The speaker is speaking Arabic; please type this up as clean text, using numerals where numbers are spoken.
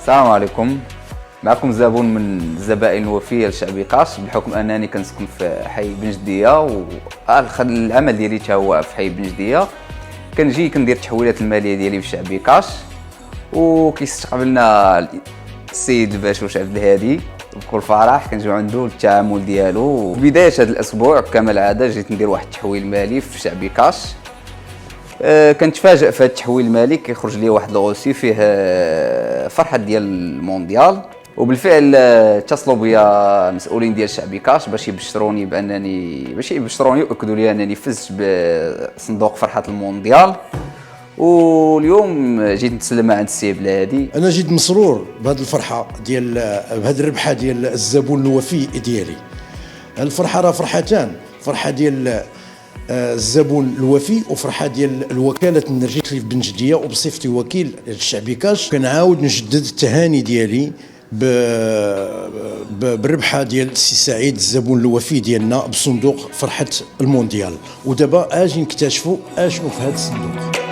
السلام عليكم. معكم زبون من الزبائن الوفيه لشعبي قاش، بحكم انني كنسكن في حي بن جديه، والعمل ديالي حتى هو في حي بن جديه. كنجي كندير التحويلات الماليه ديالي في شعبي قاش، وكيستقبلنا السيد الباشوش عبد الهادي بكل فرح. كنجيو عنده التعامل ديالو. بدايه هذا الاسبوع كما العاده جيت ندير واحد التحويل مالي في شعبي قاش. كنتفاجئ في هذا التحويل المالي، كيخرج لي واحد الغوسي فيه فرحه ديال المونديال. وبالفعل اتصلوا بيا المسؤولين ديال شعبي كاش باش يبشروني ويأكدوا لي انني فزت بصندوق فرحه المونديال. واليوم جيت نتسلم عند السي بلادي. انا جيت مسرور بهذه الفرحه ديال بهذه الربحه ديال الزبون الوفي ديالي. الفرحه راه فرحتان، فرحه ديال الزبون الوفي وفرحه ديال الوكاله النرجسيه في بن جديه، وبصفتي وكيل الشعبي كاش كنعاود نجدد التهاني ديالي بالربحه ديال السي سعيد الزبون الوفي ديالنا بصندوق فرحه المونديال. ودابا اجي نكتشفوا اشنو في هذا الصندوق.